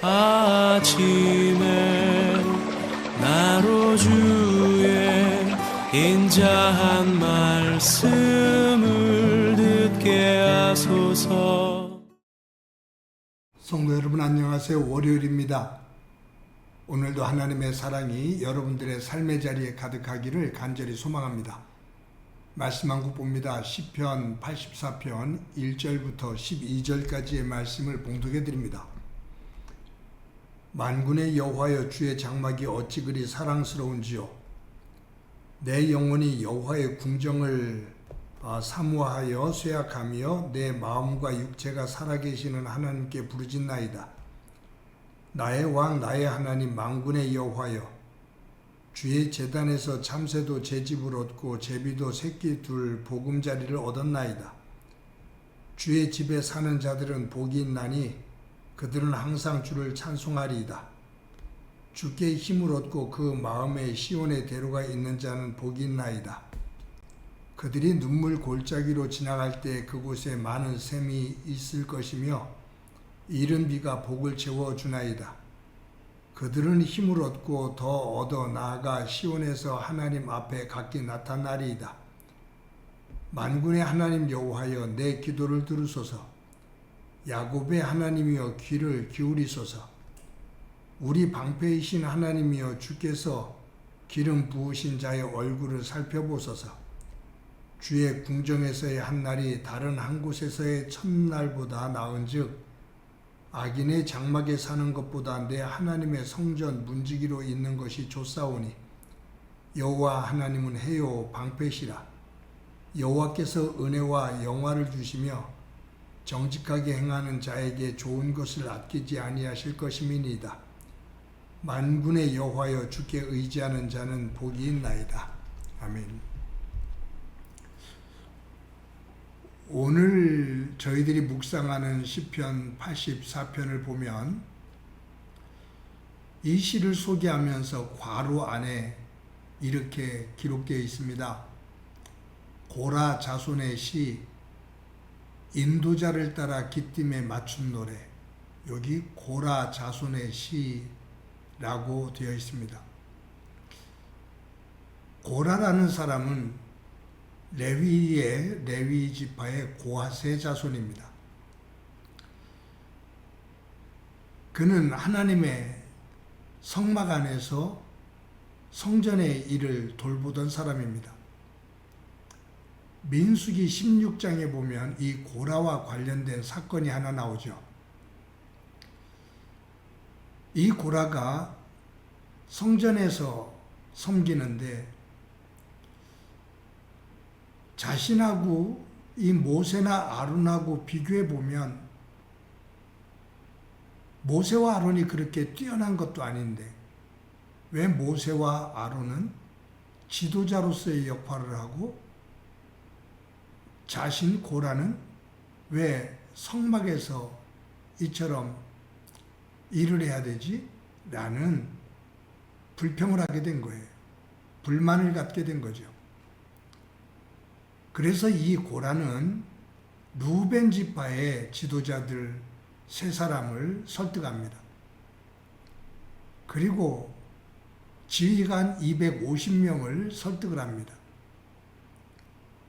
아침에 나로 주의 인자한 말씀을 듣게 하소서. 성도 여러분 안녕하세요. 월요일입니다. 오늘도 하나님의 사랑이 여러분들의 삶의 자리에 가득하기를 간절히 소망합니다. 말씀 한 곡 봅니다. 시편 84편 1절부터 12절까지의 말씀을 봉독해 드립니다. 만군의 여호와여, 주의 장막이 어찌 그리 사랑스러운지요. 내 영혼이 여호와의 궁정을 사모하여 쇠약하며 내 마음과 육체가 살아계시는 하나님께 부르짖나이다. 나의 왕 나의 하나님 만군의 여호와여, 주의 제단에서 참새도 제 집을 얻고 제비도 새끼 둘 보금자리를 얻었나이다. 주의 집에 사는 자들은 복이 있나니 그들은 항상 주를 찬송하리이다. 주께 힘을 얻고 그 마음에 시온의 대로가 있는 자는 복이 있나이다. 그들이 눈물 골짜기로 지나갈 때 그곳에 많은 샘이 있을 것이며 이른 비가 복을 채워주나이다. 그들은 힘을 얻고 더 얻어 나아가 시온에서 하나님 앞에 각기 나타나리이다. 만군의 하나님 여호와여, 내 기도를 들으소서. 야곱의 하나님이여, 귀를 기울이소서. 우리 방패이신 하나님이여, 주께서 기름 부으신 자의 얼굴을 살펴보소서. 주의 궁정에서의 한 날이 다른 한 곳에서의 첫날보다 나은즉 악인의 장막에 사는 것보다 내 하나님의 성전 문지기로 있는 것이 좋사오니 여호와 하나님은 해요 방패시라. 여호와께서 은혜와 영화를 주시며 정직하게 행하는 자에게 좋은 것을 아끼지 아니하실 것임이니이다. 만군의 여호와여, 주께 의지하는 자는 복이 있나이다. 아멘. 오늘 저희들이 묵상하는 시편 84편을 보면 이 시를 소개하면서 괄호 안에 이렇게 기록되어 있습니다. 고라 자손의 시, 인도자를 따라 기쁨에 맞춘 노래. 여기 고라 자손의 시라고 되어 있습니다. 고라라는 사람은 레위 지파의 고핫의 자손입니다. 그는 하나님의 성막 안에서 성전의 일을 돌보던 사람입니다. 민수기 16장에 보면 이 고라와 관련된 사건이 하나 나오죠. 이 고라가 성전에서 섬기는데 자신하고 이 모세나 아론하고 비교해 보면 모세와 아론이 그렇게 뛰어난 것도 아닌데 왜 모세와 아론은 지도자로서의 역할을 하고 자신 고라는 왜 성막에서 이처럼 일을 해야 되지? 라는 불평을 하게 된 거예요. 불만을 갖게 된 거죠. 그래서 이 고라는 루벤 지파의 지도자들 세 사람을 설득합니다. 그리고 지휘관 250명을 설득을 합니다.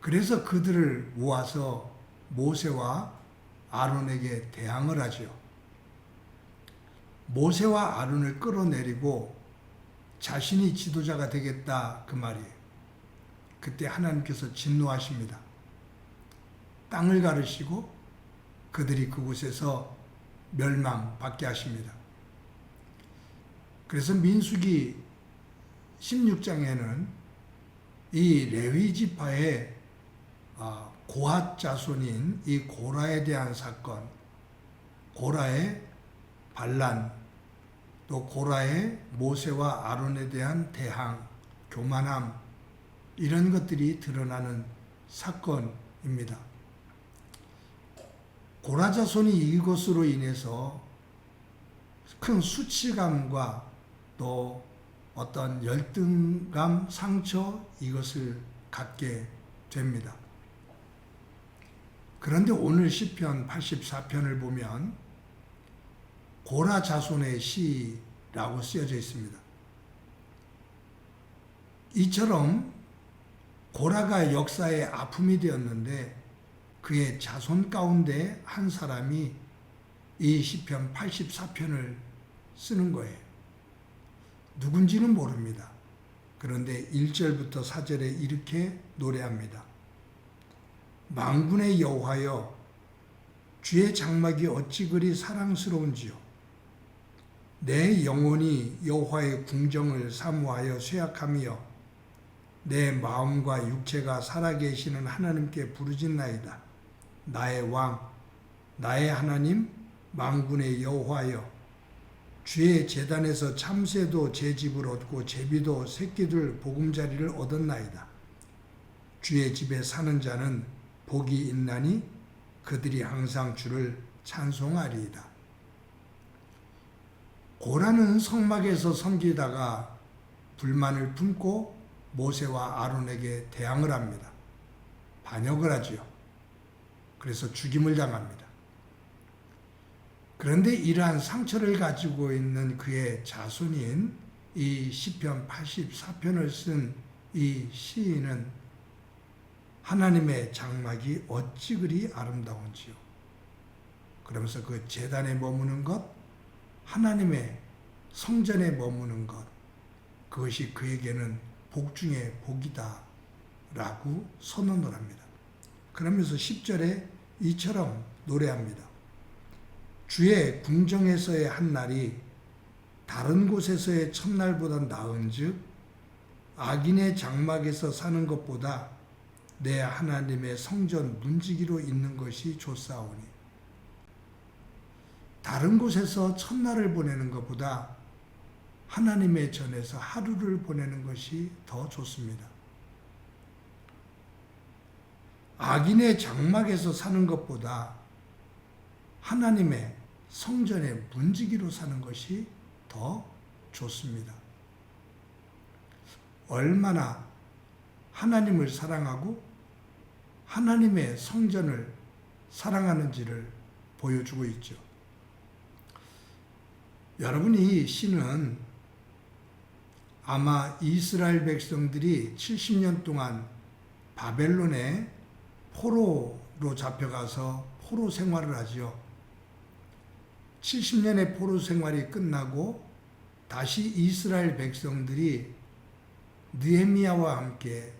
그래서 그들을 모아서 모세와 아론에게 대항을 하죠. 모세와 아론을 끌어내리고 자신이 지도자가 되겠다 그 말이에요. 그때 하나님께서 진노하십니다. 땅을 가르시고 그들이 그곳에서 멸망받게 하십니다. 그래서 민수기 16장에는 이 레위 지파의 고핫 자손인 이 고라에 대한 사건, 고라의 반란, 또 고라의 모세와 아론에 대한 대항, 교만함, 이런 것들이 드러나는 사건입니다. 고라 자손이 이것으로 인해서 큰 수치감과 또 어떤 열등감, 상처 이것을 갖게 됩니다. 그런데 오늘 시편 84편을 보면 고라 자손의 시라고 쓰여져 있습니다. 이처럼 고라가 역사의 아픔이 되었는데 그의 자손 가운데 한 사람이 이 시편 84편을 쓰는 거예요. 누군지는 모릅니다. 그런데 1절부터 4절에 이렇게 노래합니다. 만군의 여호와여, 주의 장막이 어찌 그리 사랑스러운지요. 내 영혼이 여호와의 궁정을 사모하여 쇠약하며 내 마음과 육체가 살아계시는 하나님께 부르짖나이다. 나의 왕, 나의 하나님, 만군의 여호와여, 주의 제단에서 참새도 제 집을 얻고 제비도 새끼들 보금자리를 얻었나이다. 주의 집에 사는 자는 복이 있나니 그들이 항상 주를 찬송하리이다. 고라는 성막에서 섬기다가 불만을 품고 모세와 아론에게 대항을 합니다. 반역을 하지요. 그래서 죽임을 당합니다. 그런데 이러한 상처를 가지고 있는 그의 자손인 이 시편 84편을 쓴 이 시인은 하나님의 장막이 어찌 그리 아름다운지요. 그러면서 그 제단에 머무는 것, 하나님의 성전에 머무는 것, 그것이 그에게는 복 중에 복이다 라고 선언을 합니다. 그러면서 10절에 이처럼 노래합니다. 주의 궁정에서의 한 날이 다른 곳에서의 첫날보다 나은즉 악인의 장막에서 사는 것보다 내 하나님의 성전 문지기로 있는 것이 좋사오니. 다른 곳에서 첫날을 보내는 것보다 하나님의 전에서 하루를 보내는 것이 더 좋습니다. 악인의 장막에서 사는 것보다 하나님의 성전의 문지기로 사는 것이 더 좋습니다. 얼마나 하나님을 사랑하고 하나님의 성전을 사랑하는지를 보여주고 있죠. 여러분, 이 시는 아마 이스라엘 백성들이 70년 동안 바벨론의 포로로 잡혀가서 포로 생활을 하죠. 70년의 포로 생활이 끝나고 다시 이스라엘 백성들이 느헤미야와 함께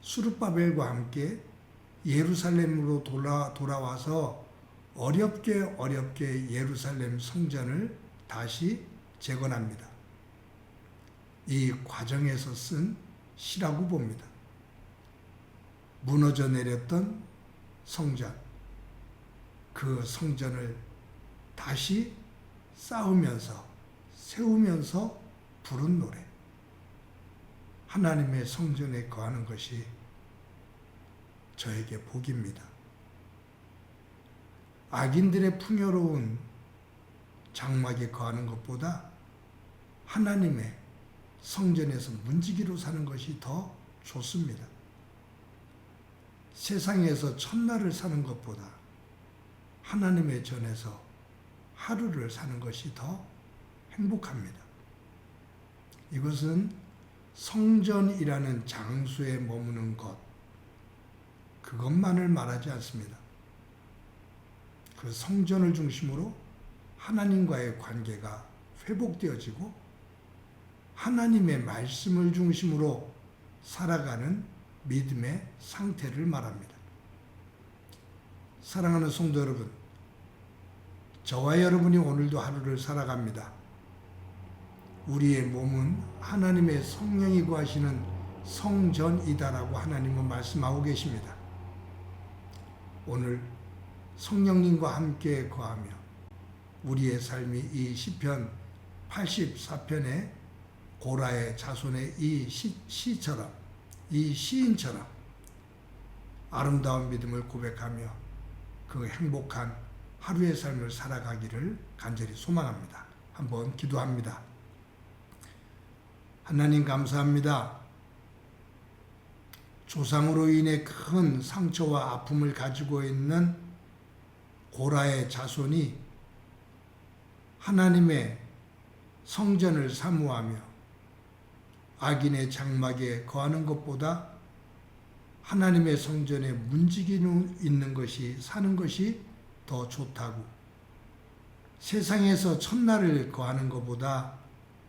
수르바벨과 함께 예루살렘으로 돌아와서 어렵게 예루살렘 성전을 다시 재건합니다. 이 과정에서 쓴 시라고 봅니다. 무너져 내렸던 성전, 그 성전을 다시 쌓으면서 세우면서 부른 노래. 하나님의 성전에 거하는 것이 저에게 복입니다. 악인들의 풍요로운 장막에 거하는 것보다 하나님의 성전에서 문지기로 사는 것이 더 좋습니다. 세상에서 첫날을 사는 것보다 하나님의 전에서 하루를 사는 것이 더 행복합니다. 이것은 성전이라는 장소에 머무는 것, 그것만을 말하지 않습니다. 그 성전을 중심으로 하나님과의 관계가 회복되어지고 하나님의 말씀을 중심으로 살아가는 믿음의 상태를 말합니다. 사랑하는 성도 여러분, 저와 여러분이 오늘도 하루를 살아갑니다. 우리의 몸은 하나님의 성령이 거하시는 성전이다라고 하나님은 말씀하고 계십니다. 오늘 성령님과 함께 거하며 우리의 삶이 이 시편 84편의 고라의 자손의 이 시처럼, 이 시인처럼 아름다운 믿음을 고백하며 그 행복한 하루의 삶을 살아가기를 간절히 소망합니다. 한번 기도합니다. 하나님 감사합니다. 조상으로 인해 큰 상처와 아픔을 가지고 있는 고라의 자손이 하나님의 성전을 사모하며 악인의 장막에 거하는 것보다 하나님의 성전에 문지기는 있는 것이 사는 것이 더 좋다고, 세상에서 첫날을 거하는 것보다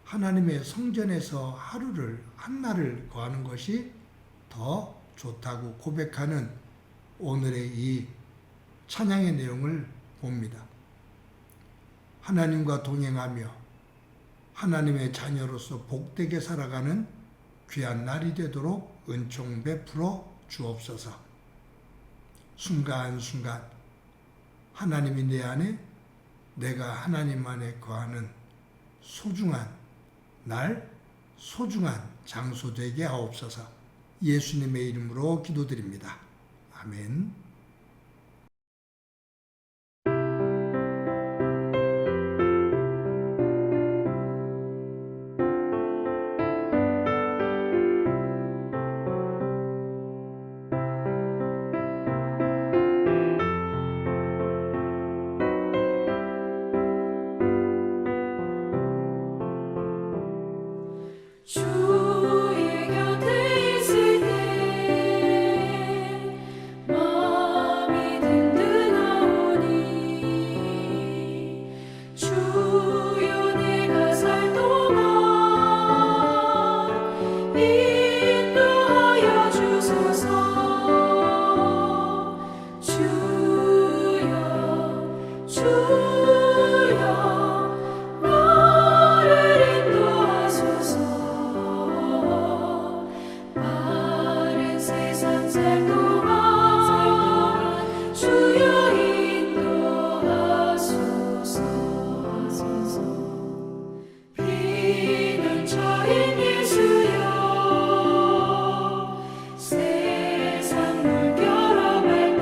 하나님의 성전에서 한날을 거하는 것이 더 좋다고 고백하는 오늘의 이 찬양의 내용을 봅니다. 하나님과 동행하며 하나님의 자녀로서 복되게 살아가는 귀한 날이 되도록 은총 베풀어 주옵소서. 순간순간 하나님이 내 안에, 내가 하나님 안에 거하는 소중한 날, 소중한 장소 되게 하옵소서. 예수님의 이름으로 기도드립니다. 아멘. 주의 곁에 있을 때 마음이 든든하오니 주여 내가 살 동안 인도하여 주소서. 주여 나를 인도하소서. 바른 세상 살 동안 주여 인도하소서. 비난처인 예수여 세상 물결어갈 때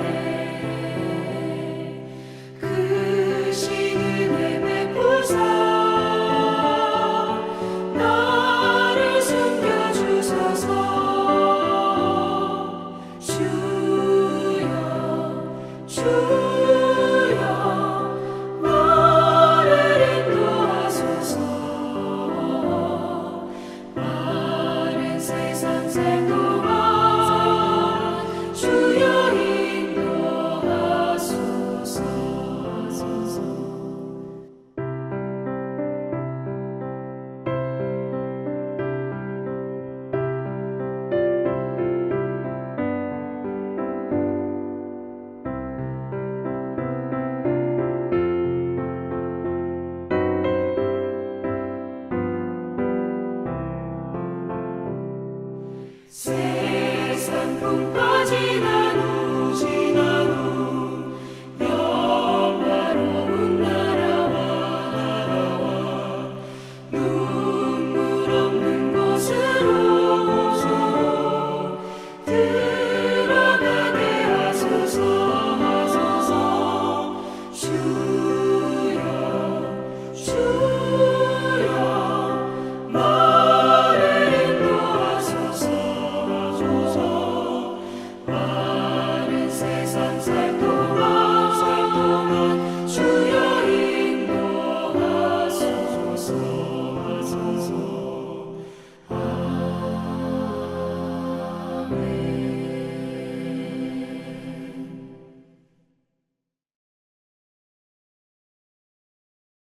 크신 은혜 베푸사 나를 숨겨주소서. 주여 나를 인도하소서. 바른 세상 살 동안 주여 인도하소서. 세상 풍파